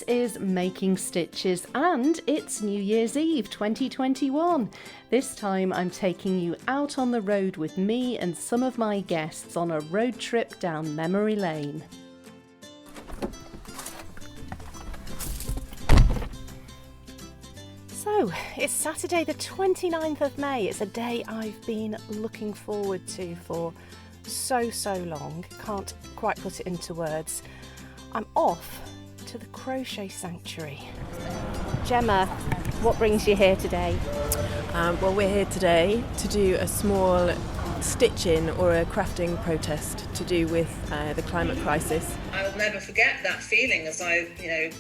is Making Stitches and it's New Year's Eve 2021. This time I'm taking you out on the road with me and some of my guests on a road trip down memory lane. So, it's Saturday the 29th of May. It's a day I've been looking forward to for so long. Can't quite put it into words. I'm off to the Crochet Sanctuary. Gemma, what brings you here today? Well, we're here today to do a small stitching or a crafting protest to do with the climate crisis. I will never forget that feeling as I,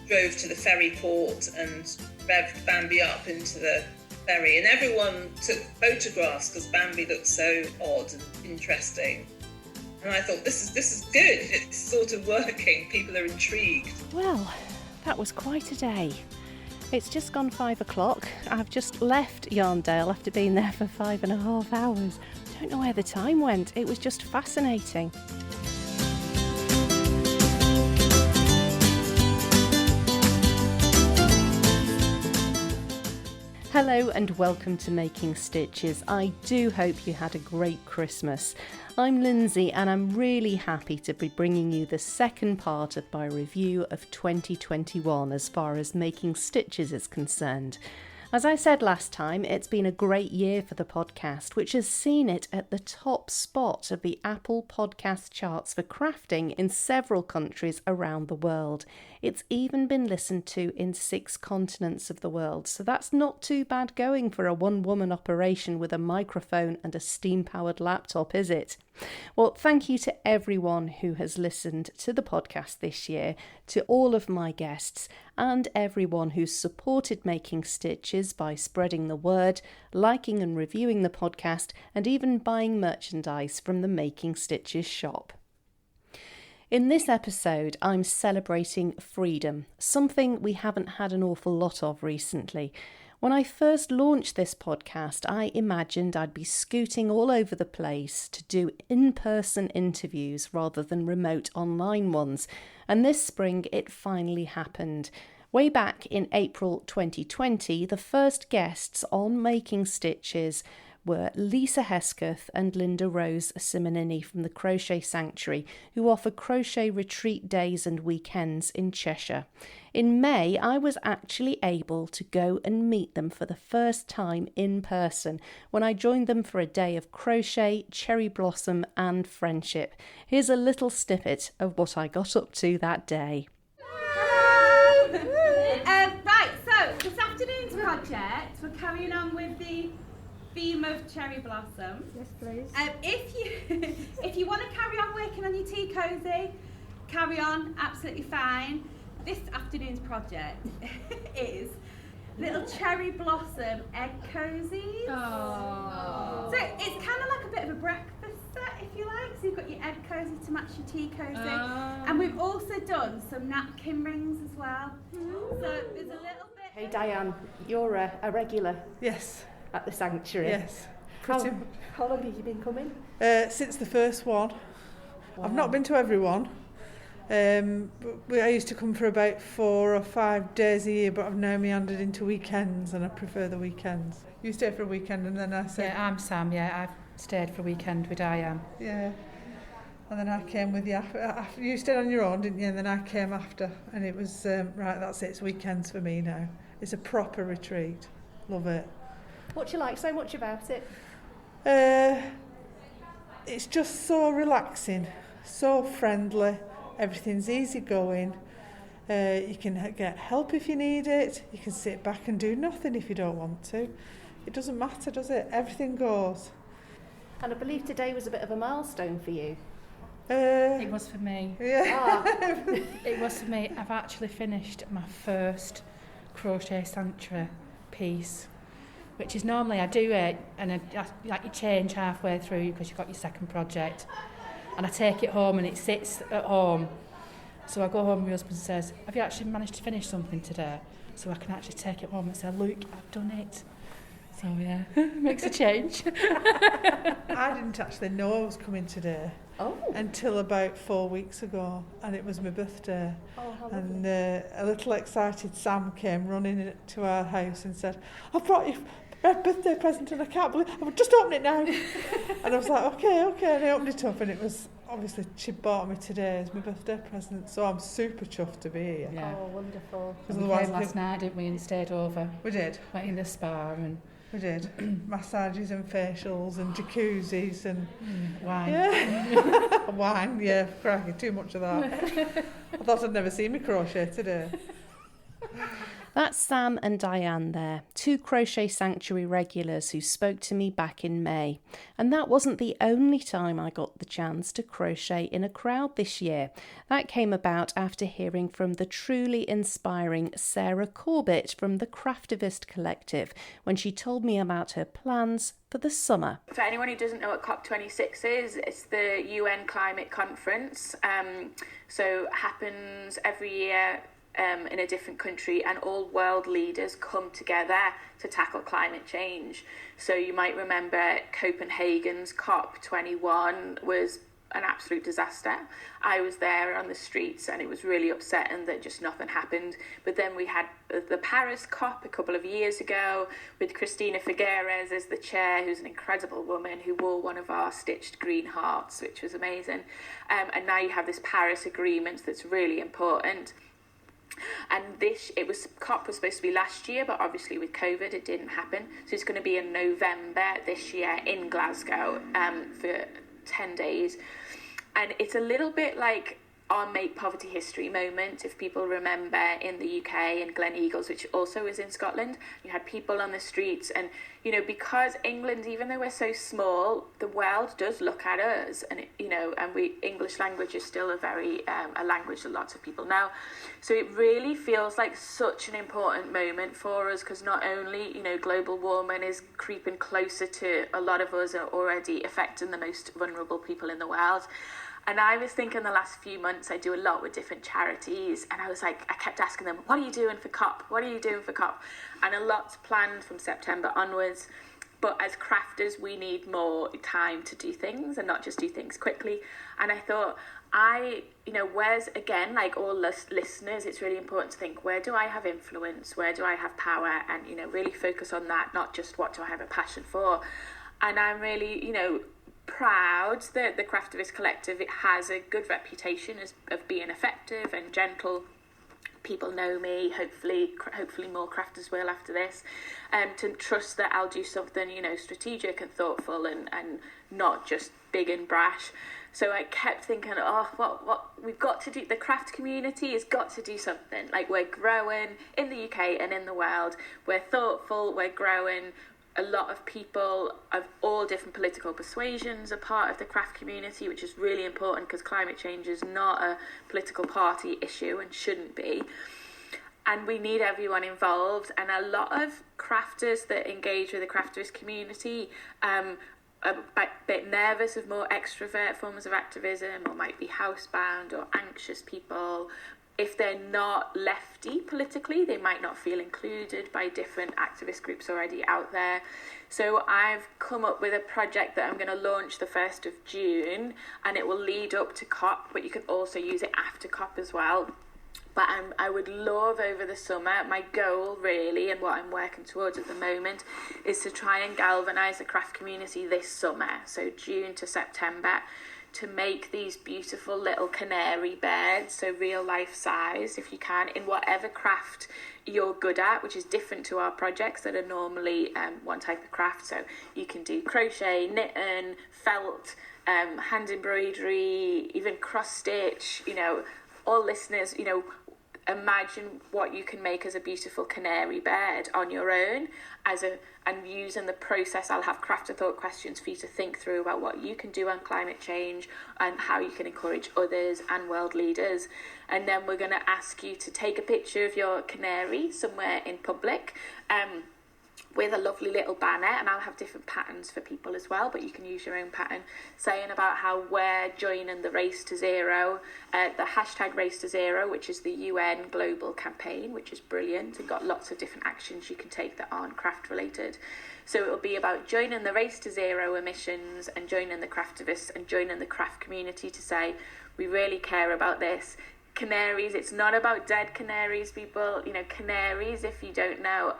drove to the ferry port and revved Bambi up into the ferry, and everyone took photographs because Bambi looked so odd and interesting. And I thought, this is good. It's sort of working. People are intrigued. Well, that was quite a day. It's just gone 5 o'clock. I've just left Yarndale after being there for 5.5 hours. I don't know where the time went. It was just fascinating. Hello and welcome to Making Stitches. I do hope you had a great Christmas. I'm Lindsay and I'm really happy to be bringing you the second part of my review of 2021 as far as Making Stitches is concerned. As I said last time, it's been a great year for the podcast, which has seen it at the top spot of the Apple podcast charts for crafting in several countries around the world. It's even been listened to in 6 continents of the world, so that's not too bad going for a one-woman operation with a microphone and a steam-powered laptop, is it? Well, thank you to everyone who has listened to the podcast this year, to all of my guests, and everyone who's supported Making Stitches by spreading the word, liking and reviewing the podcast, and even buying merchandise from the Making Stitches shop. In this episode, I'm celebrating freedom, something we haven't had an awful lot of recently. When I first launched this podcast, I imagined I'd be scooting all over the place to do in-person interviews rather than remote online ones. And this spring, it finally happened. Way back in April 2020, the first guests on Making Stitches were Lisa Hesketh and Linda Rose Simonini from the Crochet Sanctuary, who offer crochet retreat days and weekends in Cheshire. In May, I was actually able to go and meet them for the first time in person when I joined them for a day of crochet, cherry blossom and friendship. Here's a little snippet of what I got up to that day. Right, so this afternoon's project, we're carrying on with the theme of cherry blossom. Yes, please. If you want to carry on working on your tea cosy, carry on, absolutely fine. This afternoon's project is little cherry blossom egg cozies. Oh. So it's kind of like a bit of a breakfast set, if you like. So you've got your egg cozy to match your tea cozy, and we've also done some napkin rings as well. So there's a little bit. Hey Diane, you're a regular. Yes. At the sanctuary. Yes. How long have you been coming? Since the first one. Wow. I've not been to everyone. I used to come for about 4 or 5 days a year, but I've now meandered into weekends, and I prefer the weekends. You stay for a weekend, and then I said... Yeah, I'm Sam, I've stayed for a weekend with Diane. Yeah, and then I came with you. You stayed on your own, didn't you? And then I came after, and it was, right, that's it, it's weekends for me now. It's a proper retreat. Love it. What do you like so much about it? It's just so relaxing, so friendly. Everything's easy going. You can get help if you need it. You can sit back and do nothing if you don't want to. It doesn't matter, does it? Everything goes. And I believe today was a bit of a milestone for you. It was for me. Yeah. It was for me. I've actually finished my first Crochet Sanctuary piece, which is normally I do it and you change halfway through because you've got your second project, and I take it home and it sits at home. So I go home and my husband says, have you actually managed to finish something today? So I can actually take it home and say, look, I've done it. So yeah, makes a change. I didn't actually know I was coming today. until about 4 weeks ago, and it was my birthday. Oh, how And a little excited Sam came running to our house and said, "I've brought you a birthday present and I can't believe I would just open it now." And I was like, okay, and I opened it up, and it was obviously she bought me today as my birthday present, so I'm super chuffed to be here. Yeah. Oh, wonderful. We came last night, didn't we, and stayed over. We did. Went in the spa and... We did. Massages and facials and jacuzzis and... wine. Yeah. Wine, yeah, cracking, too much of that. I thought I'd never seen me crochet today. That's Sam and Diane there, 2 Crochet Sanctuary regulars who spoke to me back in May. And that wasn't the only time I got the chance to crochet in a crowd this year. That came about after hearing from the truly inspiring Sarah Corbett from the Craftivist collective when she told me about her plans for the summer. For anyone who doesn't know what COP26 is, it's the UN climate conference. So it happens every year in a different country, and all world leaders come together to tackle climate change. So you might remember Copenhagen's COP21 was an absolute disaster. I was there on the streets and it was really upsetting that just nothing happened. But then we had the Paris COP a couple of years ago with Christina Figueres as the chair, who's an incredible woman who wore one of our stitched green hearts, which was amazing. And now you have this Paris Agreement that's really important. And COP was supposed to be last year, but obviously with COVID it didn't happen. So it's going to be in November this year in Glasgow for 10 days. And it's a little bit like our Make Poverty History moment, if people remember, in the UK, in Glen Eagles, which also is in Scotland. You had people on the streets, and because England, even though we're so small, the world does look at us, and English language is still a language that lots of people know. So it really feels like such an important moment for us, because not only global warming is creeping closer to a lot of us, are already affecting the most vulnerable people in the world. And I was thinking the last few months, I do a lot with different charities, and I kept asking them, what are you doing for COP? What are you doing for COP? And a lot's planned from September onwards. But as crafters, we need more time to do things and not just do things quickly. And I thought, where's, again, like all listeners, it's really important to think, where do I have influence? Where do I have power? And, really focus on that, not just what do I have a passion for. And I'm really, proud that the Craftivist Collective, it has a good reputation of being effective and gentle. People know me, hopefully more crafters will after this, to trust that I'll do something, strategic and thoughtful and not just big and brash. So I kept thinking, what we've got to do, the craft community has got to do something. Like, we're growing in the UK and in the world, we're thoughtful, we're growing. A lot of people of all different political persuasions are part of the craft community, which is really important because climate change is not a political party issue and shouldn't be. And we need everyone involved. And a lot of crafters that engage with the Craftivist community are a bit nervous of more extrovert forms of activism, or might be housebound or anxious people. If they're not lefty politically, they might not feel included by different activist groups already out there. So I've come up with a project that I'm going to launch the 1st of June, and it will lead up to COP, but you can also use it after COP as well. But I would love over the summer, my goal really, and what I'm working towards at the moment, is to try and galvanise the craft community this summer, so June to September, to make these beautiful little canary birds, so real life size if you can, in whatever craft you're good at, which is different to our projects that are normally one type of craft. So you can do crochet, knitting, felt, hand embroidery, even cross stitch. All listeners, imagine what you can make as a beautiful canary bird on your own, and using the process. I'll have crafter thought questions for you to think through about what you can do on climate change and how you can encourage others and world leaders. And then we're going to ask you to take a picture of your canary somewhere in public, with a lovely little banner, and I'll have different patterns for people as well, but you can use your own pattern, saying about how we're joining the Race to Zero, the hashtag Race to Zero, which is the UN global campaign, which is brilliant and got lots of different actions you can take that aren't craft related. So it will be about joining the Race to Zero emissions and joining the Craftivists and joining the craft community to say, we really care about this. Canaries, it's not about dead canaries, people. You know, canaries, if you don't know,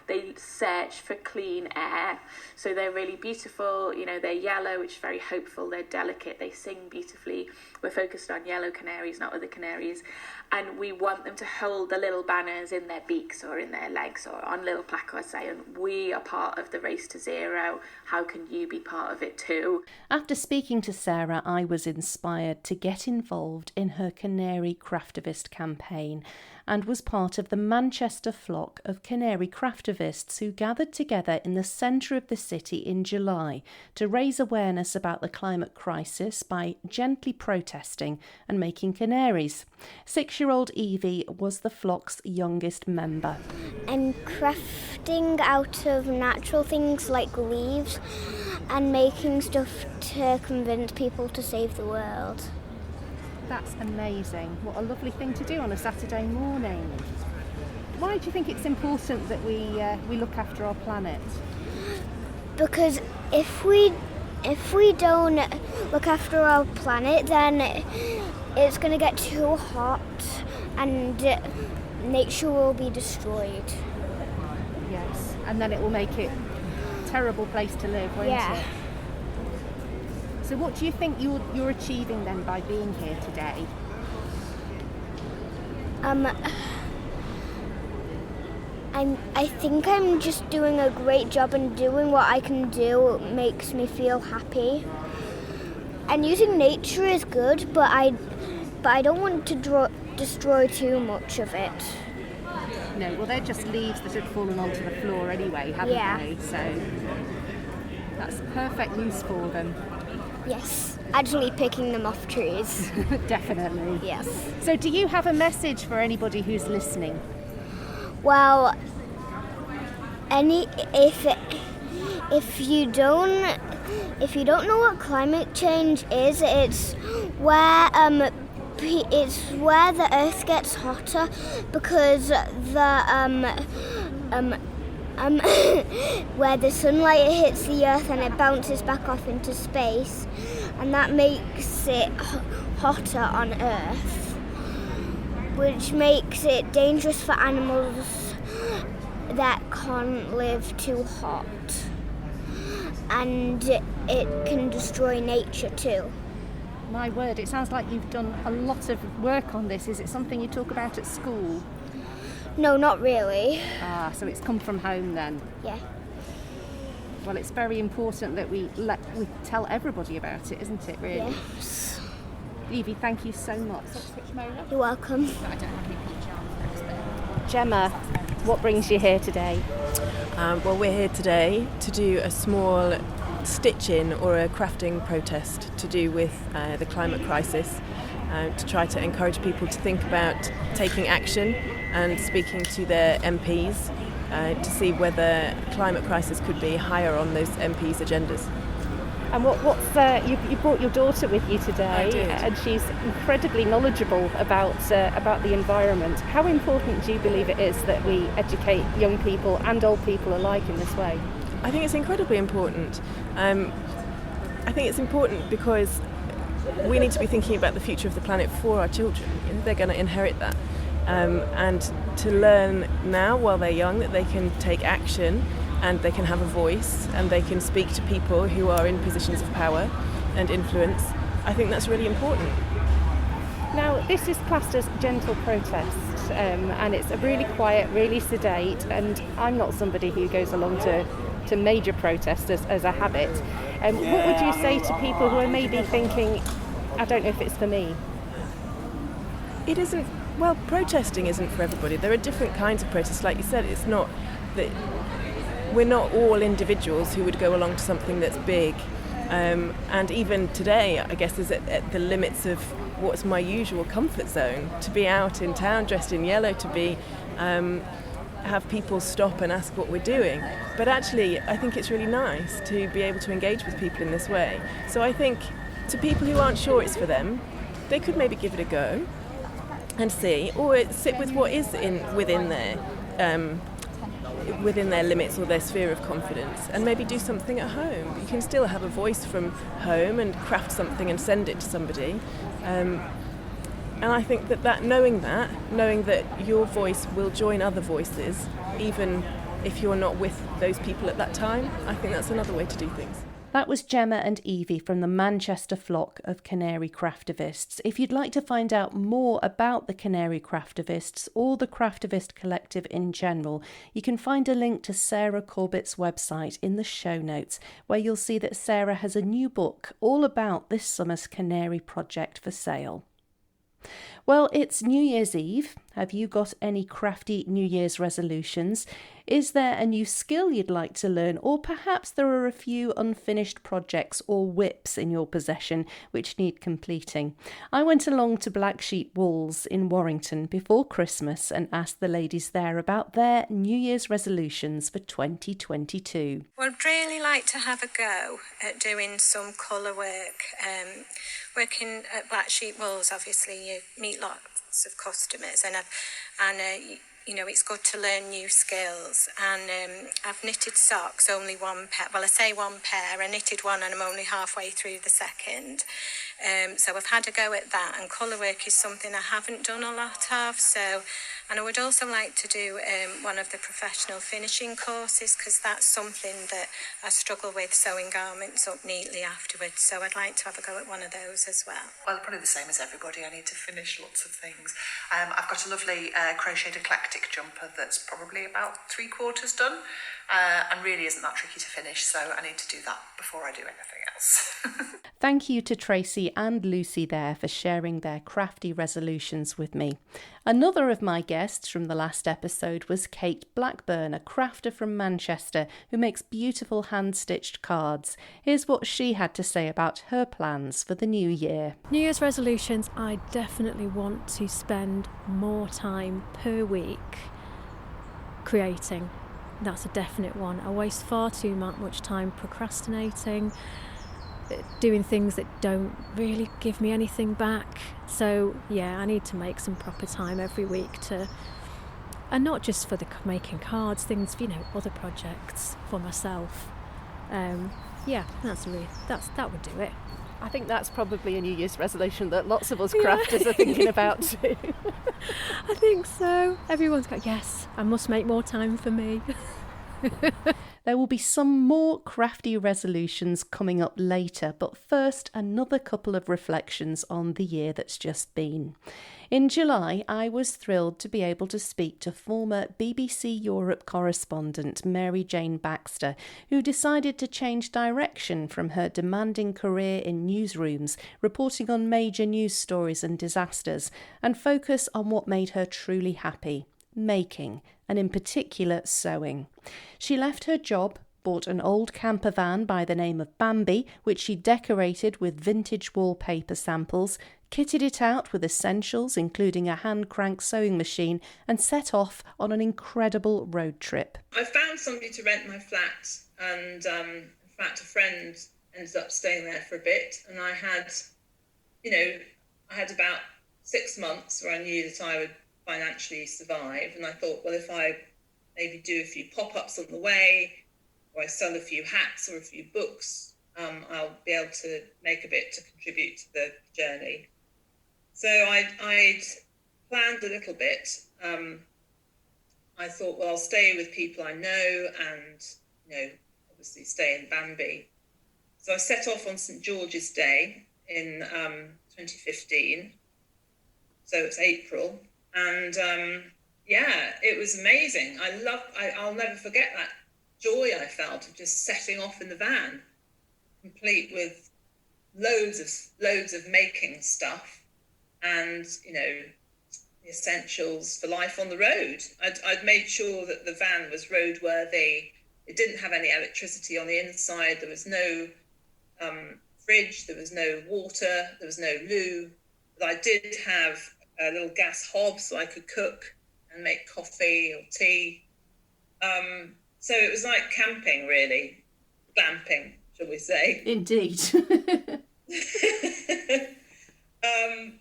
they search for clean air. So they're really beautiful, you know, they're yellow, which is very hopeful, they're delicate, they sing beautifully. We're focused on yellow canaries, not other canaries. And we want them to hold the little banners in their beaks or in their legs or on little placards saying, we are part of the Race to Zero. How can you be part of it too? After speaking to Sarah, I was inspired to get involved in her Canary Craftivist campaign and was part of the Manchester flock of Canary Craftivists who gathered together in the centre of the city in July to raise awareness about the climate crisis by gently protesting and making canaries. 6-year-old Evie was the flock's youngest member. And crafting out of natural things like leaves and making stuff to convince people to save the world. That's amazing. What a lovely thing to do on a Saturday morning. Why do you think it's important that we look after our planet? Because if we don't look after our planet, then it's going to get too hot and nature will be destroyed. Yes, and then it will make it a terrible place to live, won't it? So what do you think you're achieving then by being here today? I think I'm just doing a great job, and doing what I can do makes me feel happy. And using nature is good, but I don't want to destroy too much of it. No, well, they're just leaves that have fallen onto the floor anyway, haven't they? So that's perfect use for them. Yes, actually picking them off trees. Definitely. Yes. So do you have a message for anybody who's listening? Well, if you don't know what climate change is, it's where the earth gets hotter because where the sunlight hits the earth and it bounces back off into space, and that makes it hotter on earth, which makes it dangerous for animals that can't live too hot, and it can destroy nature too. My word, it sounds like you've done a lot of work on this. Is it something you talk about at school? No, not really. So it's come from home then? Yeah. Well, it's very important that we tell everybody about it, isn't it, really? Yes. Evie, thank you so much. You're welcome. Gemma, what brings you here today? Well, we're here today to do a small stitch-in or a crafting protest to do with the climate crisis, to try to encourage people to think about taking action and speaking to their MPs to see whether climate crisis could be higher on those MPs' agendas. And you brought your daughter with you today. I did. And she's incredibly knowledgeable about the environment. How important do you believe it is that we educate young people and old people alike in this way? I think it's incredibly important. I think it's important because we need to be thinking about the future of the planet for our children. You know, they're going to inherit that. And to learn now while they're young that they can take action and they can have a voice and they can speak to people who are in positions of power and influence, I think that's really important. Now, this is classed as gentle protest, and it's a really quiet, really sedate, and I'm not somebody who goes along to major protests as a habit. What would you say to people who are maybe thinking, I don't know if it's for me? It isn't. Well, protesting isn't for everybody. There are different kinds of protests. Like you said, it's not that we're not all individuals who would go along to something that's big. And even today, I guess, is at the limits of what's my usual comfort zone. To be out in town dressed in yellow, to be have people stop and ask what we're doing. But actually, I think it's really nice to be able to engage with people in this way. So I think to people who aren't sure it's for them, they could maybe give it a go and see, or sit with what is within their limits or their sphere of confidence, and maybe do something at home. You can still have a voice from home and craft something and send it to somebody. And I think that knowing that your voice will join other voices, even if you're not with those people at that time, I think that's another way to do things. That was Gemma and Evie from the Manchester flock of Canary Craftivists. If you'd like to find out more about the Canary Craftivists or the Craftivist collective in general, you can find a link to Sarah Corbett's website in the show notes, where you'll see that Sarah has a new book all about this summer's Canary project for sale. Well, it's New Year's Eve. Have you got any crafty New Year's resolutions? Is there a new skill you'd like to learn? Or perhaps there are a few unfinished projects or whips in your possession which need completing. I went along to Black Sheep Wools in Warrington before Christmas and asked the ladies there about their New Year's resolutions for 2022. Well, I'd really like to have a go at doing some colour work. Working at Black Sheep Wools, obviously you meet lots of customers, and it's good to learn new skills. And I've knitted socks, only one pair. Well, I say one pair. I knitted one and I'm only halfway through the second. So I've had a go at that. And colour work is something I haven't done a lot of. And I would also like to do one of the professional finishing courses, because that's something that I struggle with, sewing garments up neatly afterwards. So I'd like to have a go at one of those as well. Well, probably the same as everybody. I need to finish lots of things. I've got a lovely crocheted eclectic jumper that's probably about 3/4 done, and really isn't that tricky to finish, so I need to do that before I do anything else. Thank you to Tracy and Lucy there for sharing their crafty resolutions with me. Another of my guests from the last episode was Kate Blackburn, a crafter from Manchester who makes beautiful hand-stitched cards. Here's what she had to say about her plans for the new year. New Year's resolutions, I definitely want to spend more time per week creating. That's a definite one. I waste far too much time procrastinating, doing things that don't really give me anything back. So yeah, I need to make some proper time every week and not just for the making cards, things, other projects for myself. That would do it. I think that's probably a New Year's resolution that lots of us crafters are thinking about too. I think so. Everyone's got, yes, I must make more time for me. There will be some more crafty resolutions coming up later, but first, another couple of reflections on the year that's just been. In July, I was thrilled to be able to speak to former BBC Europe correspondent Jane Baxter, who decided to change direction from her demanding career in newsrooms, reporting on major news stories and disasters, and focus on what made her truly happy: making, and in particular sewing. She left her job, bought an old camper van by the name of Bambi, which she decorated with vintage wallpaper samples, kitted it out with essentials including a hand-crank sewing machine, and set off on an incredible road trip. I found somebody to rent my flat, and in fact a friend ended up staying there for a bit, and I had about 6 months where I knew that I would financially survive, and I thought, well, if I maybe do a few pop-ups on the way, or I sell a few hats or a few books, I'll be able to make a bit to contribute to the journey. So I'd planned a little bit. I thought, well, I'll stay with people I know and, obviously stay in Bambi. So I set off on St. George's Day in 2015. So it's April. And it was amazing. I'll never forget that joy I felt of just setting off in the van, complete with loads of making stuff and, the essentials for life on the road. I'd made sure that the van was roadworthy. It didn't have any electricity on the inside. There was no fridge. There was no water. There was no loo. But I did have a little gas hob so I could cook and make coffee or tea. So it was like camping, really, glamping, shall we say. Indeed.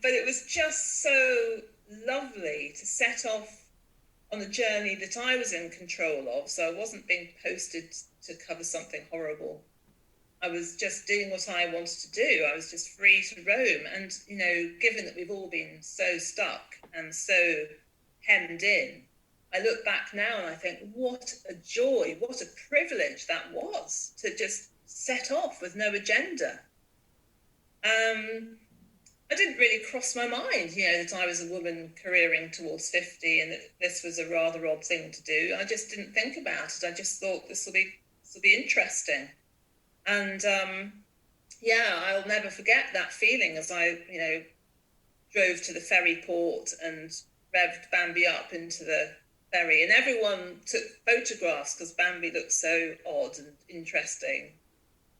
But it was just so lovely to set off on a journey that I was in control of, so I wasn't being posted to cover something horrible. I was just doing what I wanted to do. I was just free to roam. And, you know, given that we've all been so stuck and so hemmed in, I look back now and I think, what a joy, what a privilege that was to just set off with no agenda. It didn't really cross my mind, you know, that I was a woman careering towards 50 and that this was a rather odd thing to do. I just didn't think about it. I just thought this will be interesting. And I'll never forget that feeling as I, you know, drove to the ferry port and revved Bambi up into the ferry, and everyone took photographs because Bambi looked so odd and interesting.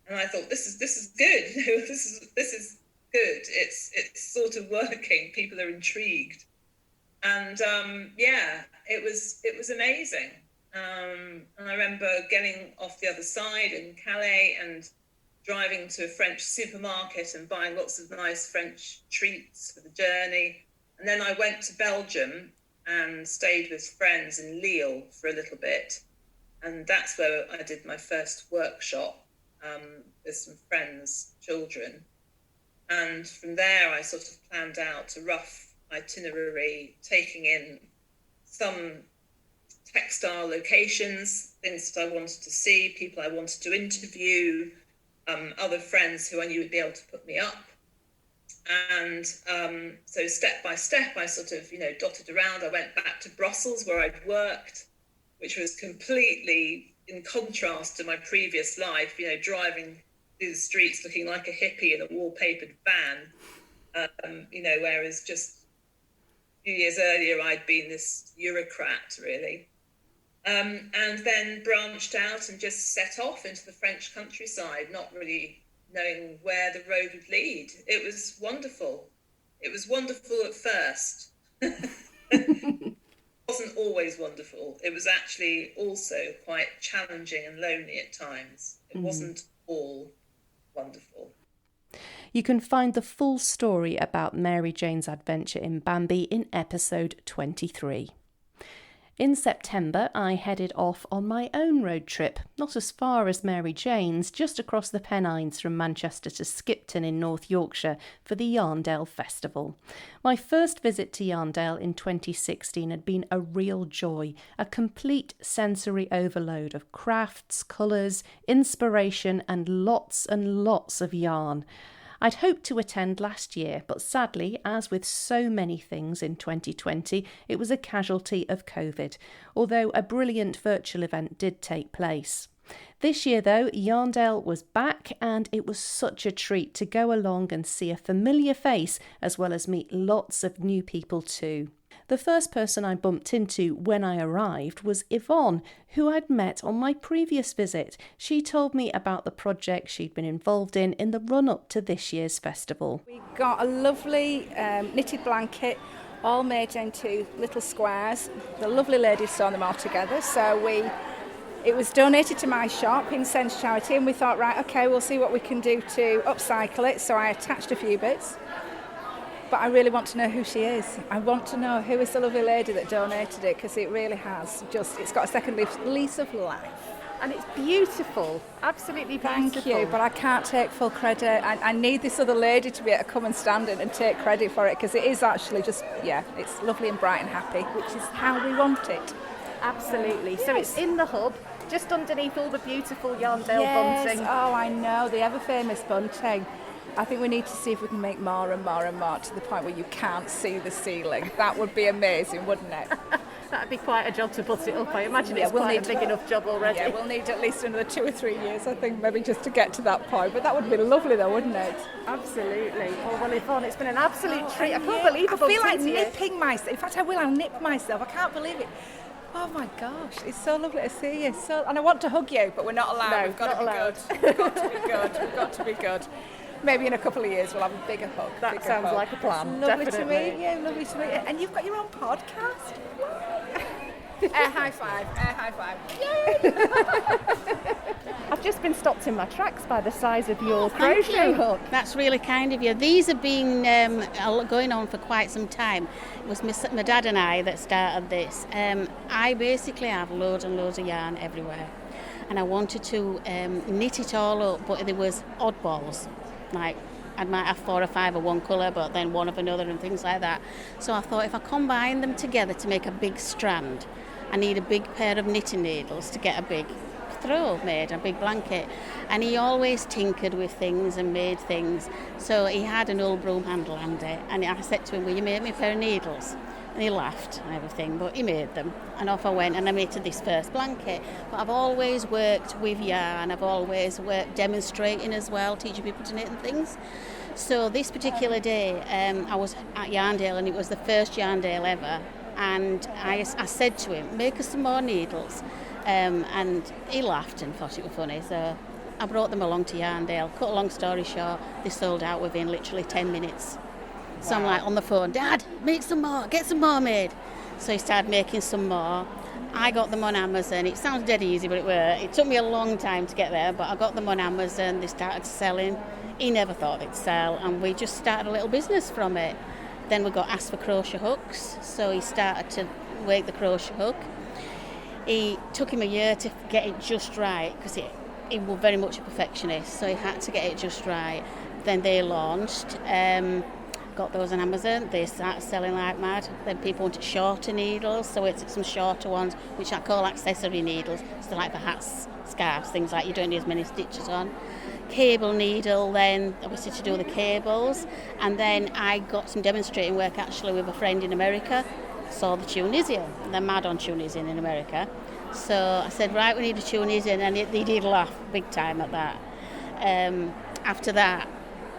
And I thought, this is good. You know, this is good. It's sort of working. People are intrigued, and it was amazing. And I remember getting off the other side in Calais and driving to a French supermarket and buying lots of nice French treats for the journey. And then I went to Belgium and stayed with friends in Lille for a little bit. And that's where I did my first workshop with some friends' children. And from there, I sort of planned out a rough itinerary, taking in some textile locations, things that I wanted to see, people I wanted to interview, other friends who I knew would be able to put me up. And so step by step, I sort of, you know, dotted around. I went back to Brussels where I'd worked, which was completely in contrast to my previous life, you know, driving through the streets looking like a hippie in a wallpapered van, you know, whereas just a few years earlier, I'd been this Eurocrat, really. And then branched out and just set off into the French countryside, not really knowing where the road would lead. It was wonderful. It was wonderful at first. It wasn't always wonderful. It was actually also quite challenging and lonely at times. It wasn't all wonderful. You can find the full story about Mary Jane's adventure in Bambi in episode 23. In September, I headed off on my own road trip, not as far as Mary Jane's, just across the Pennines from Manchester to Skipton in North Yorkshire for the Yarndale Festival. My first visit to Yarndale in 2016 had been a real joy, a complete sensory overload of crafts, colours, inspiration and lots of yarn. I'd hoped to attend last year, but sadly, as with so many things in 2020, it was a casualty of COVID, although a brilliant virtual event did take place. This year, though, Yarndale was back, and it was such a treat to go along and see a familiar face, as well as meet lots of new people too. The first person I bumped into when I arrived was Yvonne, who I'd met on my previous visit. She told me about the project she'd been involved in the run-up to this year's festival. We got a lovely knitted blanket, all made into little squares. The lovely ladies sewn them all together, so it was donated to my shop in Sense Charity, and we thought, right, okay, we'll see what we can do to upcycle it, so I attached a few bits. But I really want to know who she is. I want to know who is the lovely lady that donated it, because it really has it's got a second lease of life. And it's beautiful, absolutely beautiful. Thank you, but I can't take full credit. I need this other lady to be able to come and stand in and take credit for it, because it is actually just, it's lovely and bright and happy, which is how we want it. Absolutely. Yes. So it's in the hub, just underneath all the beautiful Yarndale bunting. Oh, I know, the ever-famous bunting. I think we need to see if we can make more and more and more to the point where you can't see the ceiling. That would be amazing, wouldn't it? That'd be quite a job to put it up. I imagine it's quite a big enough job already. Yeah, we'll need at least another 2 or 3 years, I think, maybe just to get to that point. But that would be lovely, though, wouldn't it? Absolutely. Oh, well, Yvonne, it's been an absolute treat. I can't believe I feel like nipping myself. In fact, I'll nip myself. I can't believe it. Oh my gosh, it's so lovely to see you. And I want to hug you, but we're not allowed. No, We've got to be good. We've got to be good. We've got to be good. Maybe in a couple of years we'll have a bigger hug. That sounds like a plan. Lovely Definitely. to meet you, lovely to meet you. And you've got your own podcast? Air high five. I've just been stopped in my tracks by the size of your crochet hook. That's really kind of you. These have been going on for quite some time. It was my dad and I that started this. I basically have loads and loads of yarn everywhere, and I wanted to knit it all up, but there was oddballs, like I might have 4 or 5 of one colour, but then one of another and things like that. So I thought if I combine them together to make a big strand, I need a big pair of knitting needles to get a big throw made, a big blanket. And he always tinkered with things and made things. So he had an old broom handle handy, and I said to him, will you make me a pair of needles? And he laughed and everything, but he made them. And off I went, and I made this first blanket. But I've always worked with yarn. I've always worked demonstrating as well, teaching people to knit and things. So this particular day, I was at Yarndale, and it was the first Yarndale ever. And I said to him, make us some more needles. And he laughed and thought it was funny. So I brought them along to Yarndale. Cut a long story short, they sold out within literally 10 minutes. So I'm like on the phone, Dad, make some more, get some more made. So he started making some more. I got them on Amazon. It sounds dead easy, but it took me a long time to get there, but I got them on Amazon. They started selling. He never thought they'd sell, and we just started a little business from it. Then we got asked for crochet hooks, so he started to make the crochet hook. It took him a year to get it just right, because he was very much a perfectionist, so he had to get it just right. Then they launched. Got those on Amazon. They started selling like mad. Then people wanted shorter needles, so we took some shorter ones, which I call accessory needles. So like for hats, scarves, things like you don't need as many stitches on. Cable needle, then obviously to do the cables. And then I got some demonstrating work actually with a friend in America. Saw the Tunisian. They're mad on Tunisian in America. So I said, right, we need a Tunisian, and they did laugh big time at that. After that,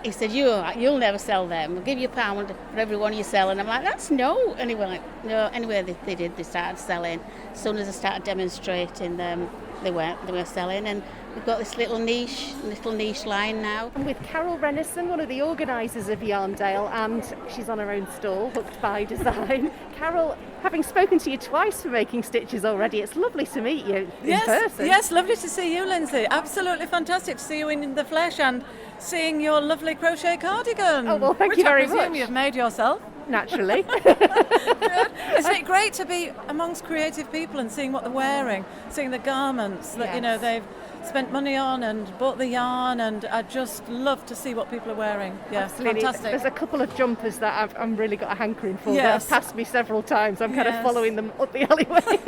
he said, you'll never sell them. We'll give you £1 for every one you sell. And I'm like, that's no. And he went like, no. Anyway, they did. They started selling. As soon as I started demonstrating them, they were selling. And we've got this little niche line now. I'm with Carol Renison, one of the organisers of Yarndale, and she's on her own stall, Hooked by Design. Carol, having spoken to you twice for making stitches already, it's lovely to meet you in person. Yes, lovely to see you, Lindsay. Absolutely fantastic to see you in the flesh and seeing your lovely crochet cardigan. Oh, well, thank you very much. Which I presume you've made yourself. Naturally. Isn't it great to be amongst creative people and seeing what they're wearing, seeing the garments that, Yes. They've spent money on and bought the yarn, and I just love to see what people are wearing. Yeah, Absolutely. fantastic. There's a couple of jumpers that I've really got a hankering for that Yes. have passed me several times. I'm kind of following them up the alleyway.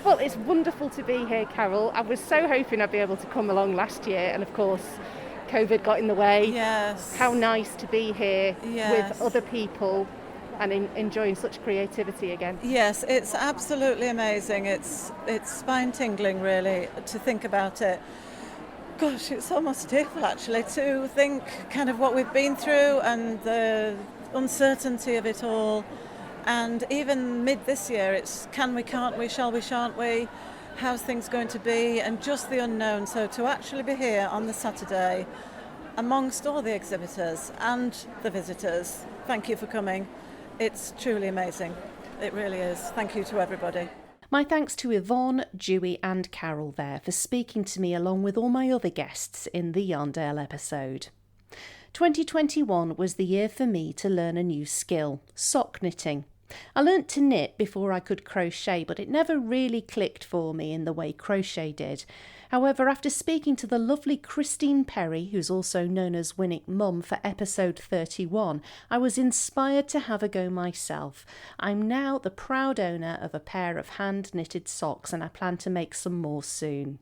Well, it's wonderful to be here, Carol. I was so hoping I'd be able to come along last year, and of course COVID got in the way. Yes. How nice to be here Yes. with other people and enjoying such creativity again. Yes, it's absolutely amazing. It's spine-tingling, really, to think about it. Gosh, it's almost tearful, actually, to think kind of what we've been through and the uncertainty of it all. And even mid this year, it's can we, can't we, shall we, shan't we, how's things going to be, and just the unknown. So to actually be here on the Saturday amongst all the exhibitors and the visitors, thank you for coming. It's truly amazing. It really is. Thank you to everybody. My thanks to Yvonne, Dewey and Carol there for speaking to me along with all my other guests in the Yarndale episode. 2021 was the year for me to learn a new skill, sock knitting. I learnt to knit before I could crochet, but it never really clicked for me in the way crochet did. However, after speaking to the lovely Christine Perry, who's also known as Winnick Mum, for episode 31, I was inspired to have a go myself. I'm now the proud owner of a pair of hand-knitted socks, and I plan to make some more soon.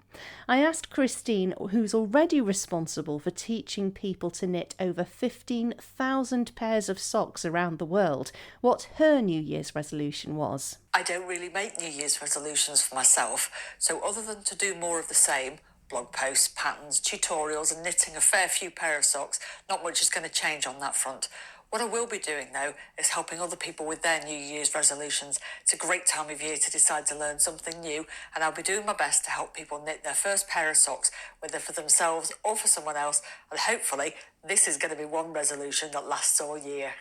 I asked Christine, who's already responsible for teaching people to knit over 15,000 pairs of socks around the world, what her New Year's resolution was. I don't really make New Year's resolutions for myself, so other than to do more of the same, blog posts, patterns, tutorials and knitting a fair few pair of socks, not much is going to change on that front. What I will be doing though is helping other people with their New Year's resolutions. It's a great time of year to decide to learn something new, and I'll be doing my best to help people knit their first pair of socks, whether for themselves or for someone else, and hopefully this is going to be one resolution that lasts all year.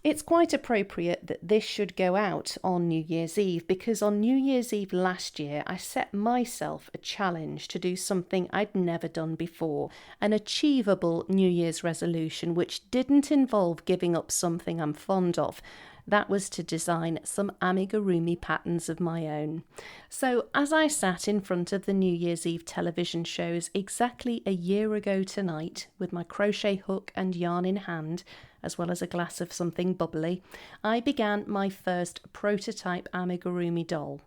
It's quite appropriate that this should go out on New Year's Eve, because on New Year's Eve last year I set myself a challenge to do something I'd never done before, an achievable New Year's resolution which didn't involve giving up something I'm fond of. That was to design some amigurumi patterns of my own. So as I sat in front of the New Year's Eve television shows exactly a year ago tonight, with my crochet hook and yarn in hand, as well as a glass of something bubbly, I began my first prototype amigurumi doll.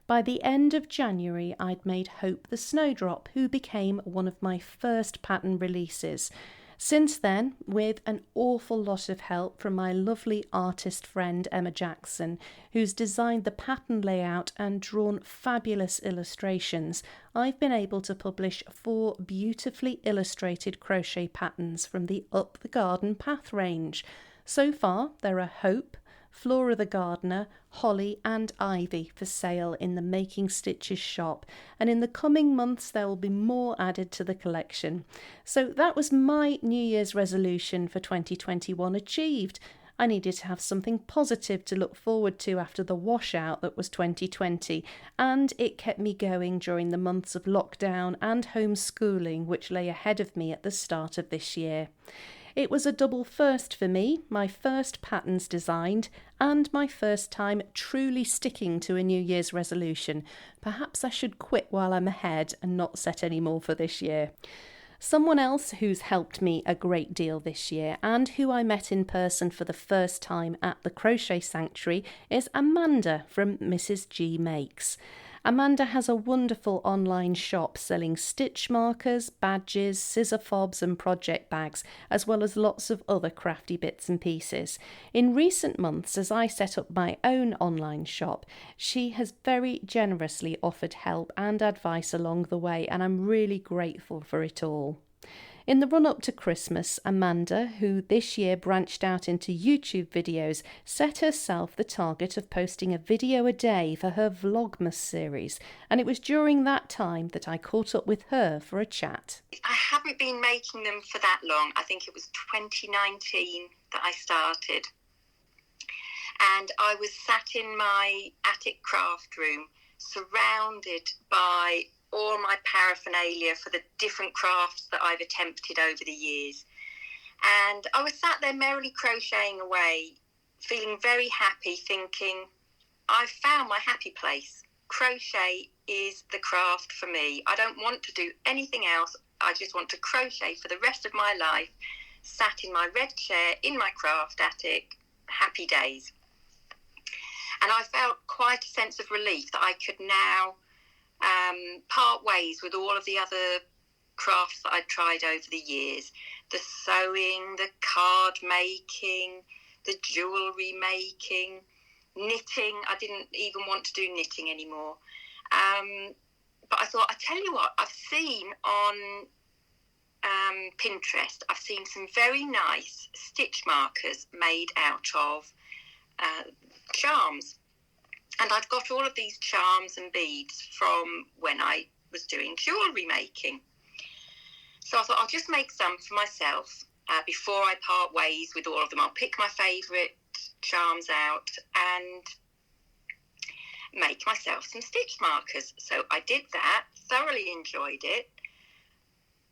By the end of January, I'd made Hope the Snowdrop, who became one of my first pattern releases. Since then, with an awful lot of help from my lovely artist friend Emma Jackson, who's designed the pattern layout and drawn fabulous illustrations, I've been able to publish 4 beautifully illustrated crochet patterns from the Up the Garden Path range. So far, there are Hope, Flora the Gardener, Holly and Ivy for sale in the Making Stitches shop, and in the coming months there will be more added to the collection. So that was my New Year's resolution for 2021 achieved. I needed to have something positive to look forward to after the washout that was 2020, and it kept me going during the months of lockdown and homeschooling which lay ahead of me at the start of this year. It was a double first for me, my first patterns designed and my first time truly sticking to a New Year's resolution. Perhaps I should quit while I'm ahead and not set any more for this year. Someone else who's helped me a great deal this year and who I met in person for the first time at the Crochet Sanctuary is Amanda from Mrs. G Makes. Amanda has a wonderful online shop selling stitch markers, badges, scissor fobs and project bags, as well as lots of other crafty bits and pieces. In recent months, as I set up my own online shop, she has very generously offered help and advice along the way, and I'm really grateful for it all. In the run-up to Christmas, Amanda, who this year branched out into YouTube videos, set herself the target of posting a video a day for her Vlogmas series, and it was during that time that I caught up with her for a chat. I haven't been making them for that long. I think it was 2019 that I started. And I was sat in my attic craft room, surrounded by all my paraphernalia for the different crafts that I've attempted over the years. And I was sat there merrily crocheting away, feeling very happy, thinking, I've found my happy place. Crochet is the craft for me. I don't want to do anything else. I just want to crochet for the rest of my life, sat in my red chair in my craft attic, happy days. And I felt quite a sense of relief that I could now part ways with all of the other crafts that I'd tried over the years. The sewing, the card making, the jewellery making, knitting. I didn't even want to do knitting anymore. But I thought, I tell you what, I've seen on Pinterest, I've seen some very nice stitch markers made out of charms. And I'd got all of these charms and beads from when I was doing jewellery making. So I thought I'll just make some for myself before I part ways with all of them. I'll pick my favourite charms out and make myself some stitch markers. So I did that, thoroughly enjoyed it,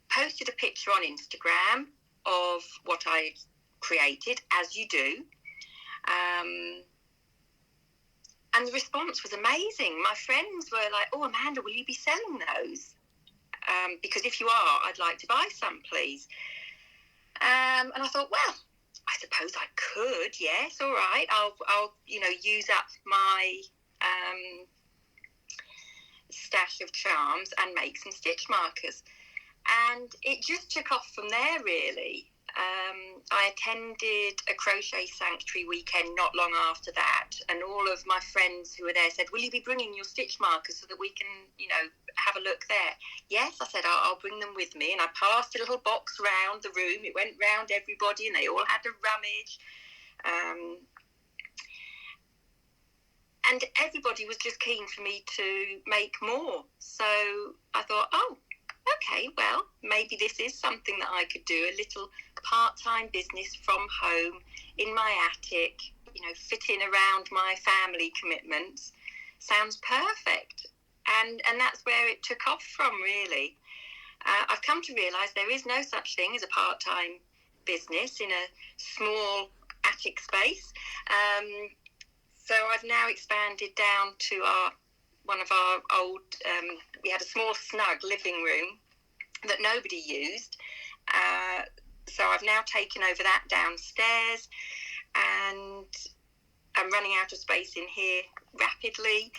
posted a picture on Instagram of what I created, as you do. And the response was amazing. My friends were like, oh, Amanda, will you be selling those? Because if you are, I'd like to buy some, please. And I thought, well, I suppose I could, yes, all right. I'll use up my stash of charms and make some stitch markers. And it just took off from there, really. I attended a Crochet Sanctuary weekend not long after that, and all of my friends who were there said, will you be bringing your stitch markers so that we can, have a look there? Yes, I said, I'll bring them with me. And I passed a little box round the room. It went round everybody and they all had a rummage. And everybody was just keen for me to make more. So I thought, oh, okay, well, maybe this is something that I could do, a little part-time business from home in my attic, you know, fitting around my family commitments. Sounds perfect. And that's where it took off from, really. I've come to realise there is no such thing as a part-time business in a small attic space. So I've now expanded down to one of our old, we had a small snug living room that nobody used. So I've now taken over that downstairs, and I'm running out of space in here rapidly.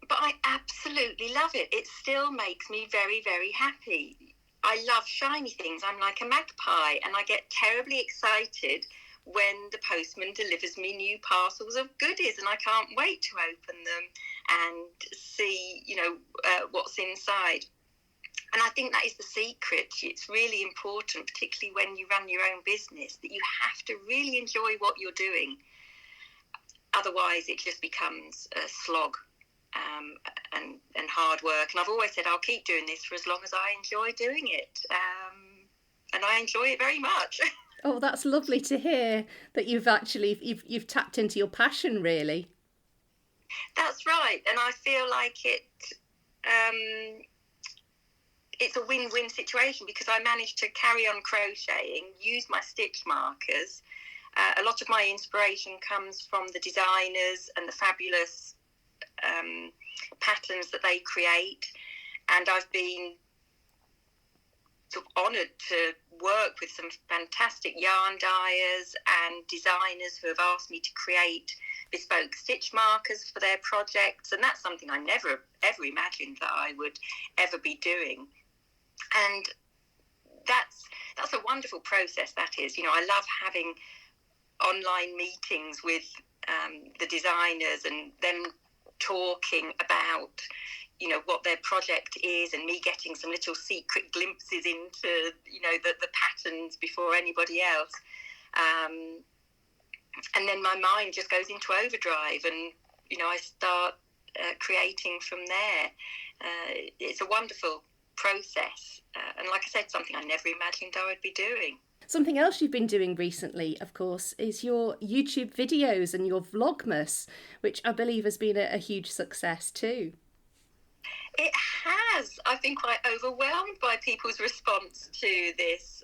But I absolutely love it. It still makes me very, very happy. I love shiny things. I'm like a magpie, and I get terribly excited when the postman delivers me new parcels of goodies, and I can't wait to open them and see, you know, what's inside. And I think that is the secret. It's really important, particularly when you run your own business, that you have to really enjoy what you're doing. Otherwise, it just becomes a slog and hard work. And I've always said I'll keep doing this for as long as I enjoy doing it. And I enjoy it very much. Oh, that's lovely to hear that you've you've tapped into your passion, really. That's right. And I feel like it's a win-win situation, because I managed to carry on crocheting, use my stitch markers. A lot of my inspiration comes from the designers and the fabulous patterns that they create, and I've been sort of honoured to work with some fantastic yarn dyers and designers who have asked me to create bespoke stitch markers for their projects, and that's something I never ever imagined that I would ever be doing. And that's a wonderful process, that is. You know, I love having online meetings with the designers and them talking about, you know, what their project is, and me getting some little secret glimpses into, you know, the patterns before anybody else. And then my mind just goes into overdrive, and, you know, I start creating from there. It's a wonderful process, and like I said, something I never imagined I would be doing. Something else you've been doing recently, of course, is your YouTube videos and your Vlogmas, which I believe has been a huge success too. It has. I've been quite overwhelmed by people's response to this,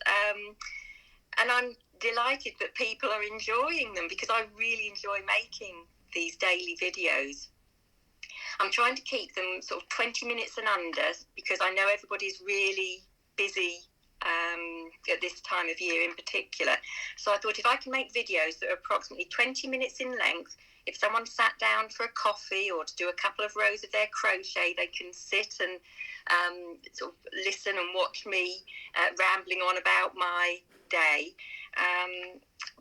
and I'm delighted that people are enjoying them, because I really enjoy making these daily videos. I'm trying to keep them sort of 20 minutes and under, because I know everybody's really busy at this time of year in particular. So I thought, if I can make videos that are approximately 20 minutes in length, if someone sat down for a coffee or to do a couple of rows of their crochet, they can sit and sort of listen and watch me rambling on about my day.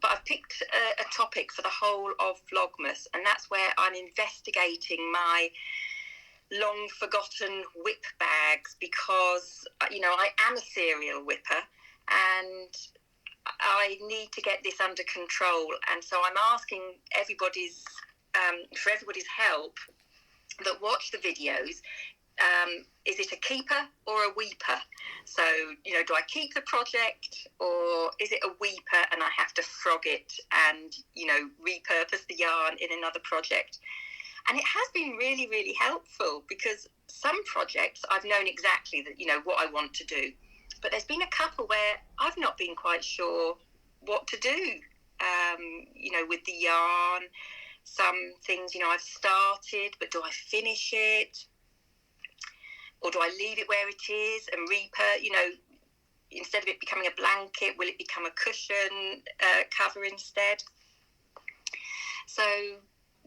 But I've picked a topic for the whole of Vlogmas, and that's where I'm investigating my long forgotten whip bags, because, you know, I am a serial whipper and I need to get this under control. And so I'm asking everybody's for everybody's help that watch the videos. Is it a keeper or a weeper? So, you know, do I keep the project, or is it a weeper and I have to frog it and, you know, repurpose the yarn in another project? And it has been really, really helpful, because some projects I've known exactly that, you know, what I want to do. But there's been a couple where I've not been quite sure what to do, you know, with the yarn. Some things, you know, I've started, but do I finish it? Or do I leave it where it is and you know, instead of it becoming a blanket, will it become a cushion cover instead? So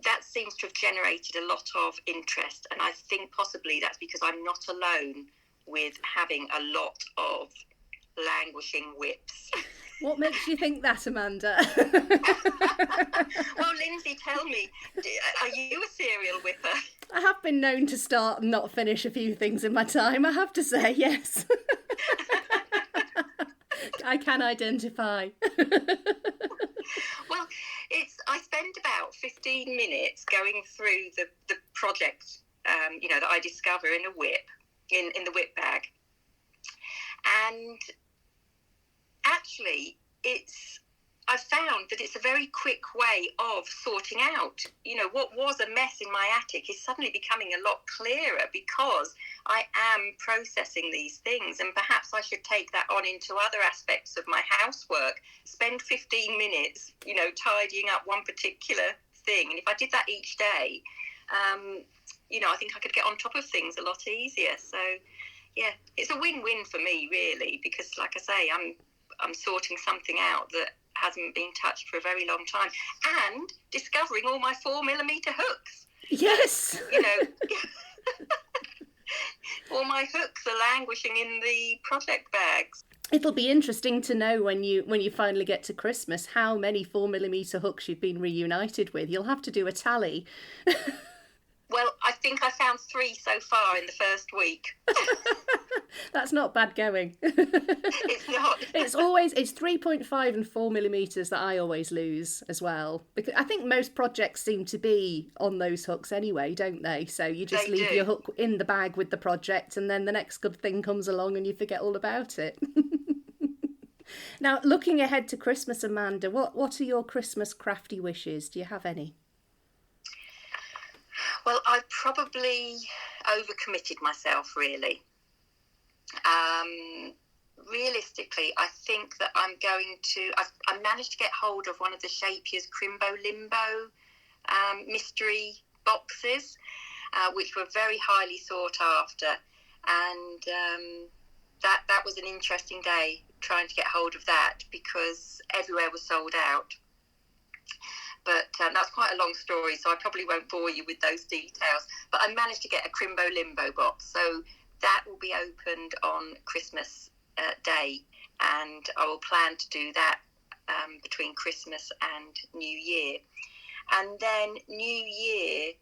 that seems to have generated a lot of interest, and I think possibly that's because I'm not alone with having a lot of languishing whips. What makes you think that, Amanda? Well, Lindsay, tell me, are you a serial whipper? I have been known to start and not finish a few things in my time, I have to say, yes. I can identify. Well, I spend about 15 minutes going through the project, you know, that I discover in a whip. in the whip bag. And actually, I found that it's a very quick way of sorting out, what was a mess in my attic is suddenly becoming a lot clearer because I am processing these things, and perhaps I should take that on into other aspects of my housework, spend 15 minutes, tidying up one particular thing. And if I did that each day, I think I could get on top of things a lot easier. So, yeah, it's a win-win for me, really, because, like I say, I'm sorting something out that hasn't been touched for a very long time, and discovering all my 4mm hooks. Yes. All my hooks are languishing in the project bags. It'll be interesting to know when you finally get to Christmas how many 4mm hooks you've been reunited with. You'll have to do a tally. Well, I think I found 3 so far in the first week. That's not bad going. It's not. It's 3.5 and 4mm that I always lose as well. Because I think most projects seem to be on those hooks anyway, don't they? So you just leave your hook in the bag with the project, and then the next good thing comes along and you forget all about it. Now, looking ahead to Christmas, Amanda, what are your Christmas crafty wishes? Do you have any? Well, I probably overcommitted myself, really. Realistically, I think that I managed to get hold of one of the Shapier's Crimbo Limbo mystery boxes, which were very highly sought after. And that was an interesting day, trying to get hold of that, because everywhere was sold out. But that's quite a long story, so I probably won't bore you with those details. But I managed to get a Crimbo Limbo box, so that will be opened on Christmas Day, and I will plan to do that between Christmas and New Year. And then New Year,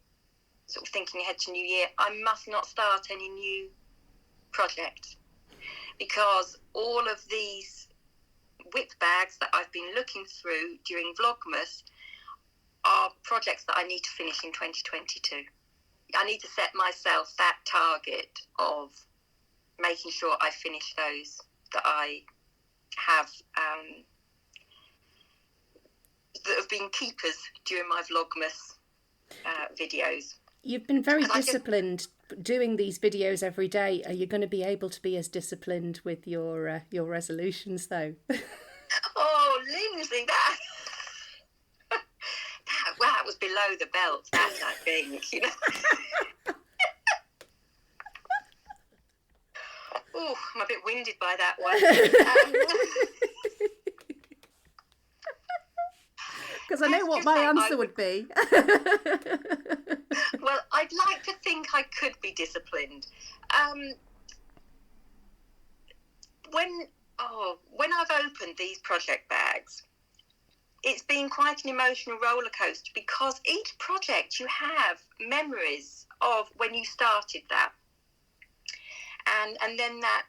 sort of thinking ahead to New Year, I must not start any new projects, because all of these whip bags that I've been looking through during Vlogmas are projects that I need to finish in 2022. I need to set myself that target of making sure I finish those that I have that have been keepers during my Vlogmas videos. You've been very disciplined doing these videos every day. Are you going to be able to be as disciplined with your resolutions, though? Oh, Lindsay, that was below the belt, that, I think, Oh, I'm a bit winded by that one. Because I know what my answer would be. Well, I'd like to think I could be disciplined. When I've opened these project bags, it's been quite an emotional roller coaster, because each project you have memories of when you started that. And then that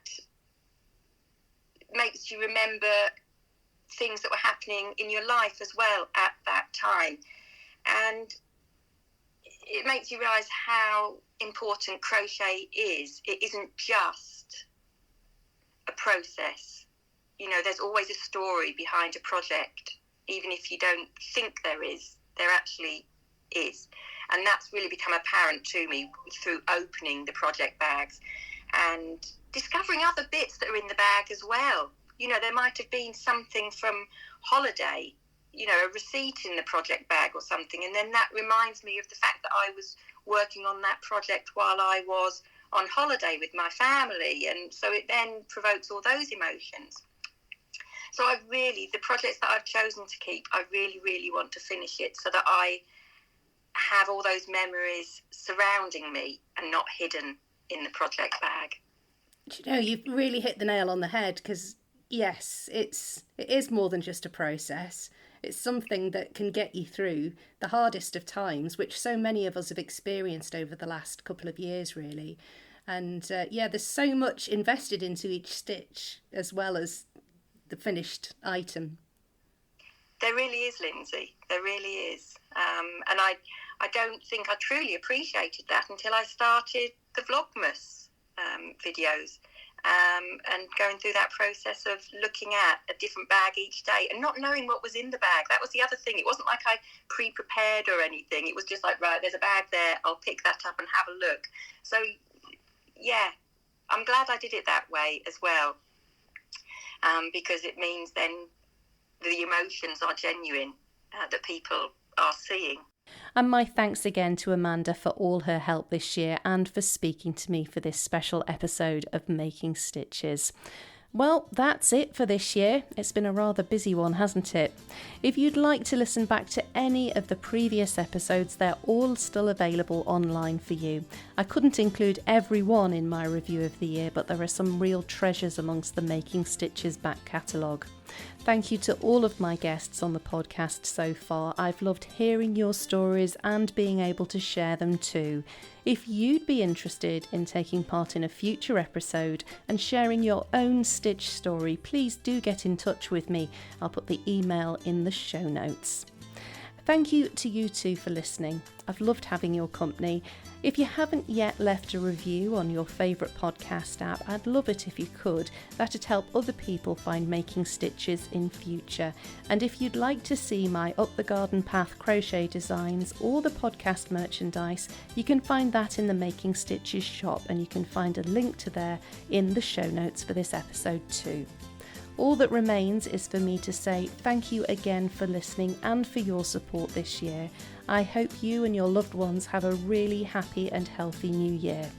makes you remember things that were happening in your life as well at that time. And it makes you realise how important crochet is. It isn't just a process. There's always a story behind a project. Even if you don't think there is, there actually is. And that's really become apparent to me through opening the project bags and discovering other bits that are in the bag as well. There might have been something from holiday, a receipt in the project bag or something, and then that reminds me of the fact that I was working on that project while I was on holiday with my family, and so it then provokes all those emotions. So the projects that I've chosen to keep, I really, really want to finish it so that I have all those memories surrounding me and not hidden in the project bag. You've really hit the nail on the head, because yes, it is more than just a process. It's something that can get you through the hardest of times, which so many of us have experienced over the last couple of years, really. And there's so much invested into each stitch as well as the finished item. There really is, Lindsay. There really is. And I don't think I truly appreciated that until I started the Vlogmas videos. And going through that process of looking at a different bag each day and not knowing what was in the bag. That was the other thing. It wasn't like I pre-prepared or anything. It was just like, right, there's a bag there, I'll pick that up and have a look. So, yeah, I'm glad I did it that way as well, because it means then the emotions are genuine, that people are seeing. And my thanks again to Amanda for all her help this year and for speaking to me for this special episode of Making Stitches. Well, that's it for this year. It's been a rather busy one, hasn't it? If you'd like to listen back to any of the previous episodes, they're all still available online for you. I couldn't include every one in my review of the year, but there are some real treasures amongst the Making Stitches back catalogue. Thank you to all of my guests on the podcast so far. I've loved hearing your stories and being able to share them too. If you'd be interested in taking part in a future episode and sharing your own stitch story, please do get in touch with me. I'll put the email in the show notes. Thank you to you two for listening. I've loved having your company. If you haven't yet left a review on your favourite podcast app, I'd love it if you could. That'd help other people find Making Stitches in future. And if you'd like to see my Up the Garden Path crochet designs or the podcast merchandise, you can find that in the Making Stitches shop, and you can find a link to there in the show notes for this episode too. All that remains is for me to say thank you again for listening and for your support this year. I hope you and your loved ones have a really happy and healthy new year.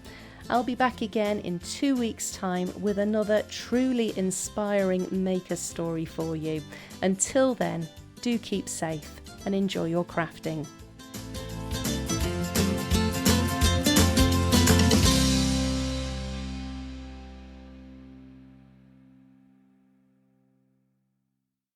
I'll be back again in 2 weeks' time with another truly inspiring maker story for you. Until then, do keep safe and enjoy your crafting.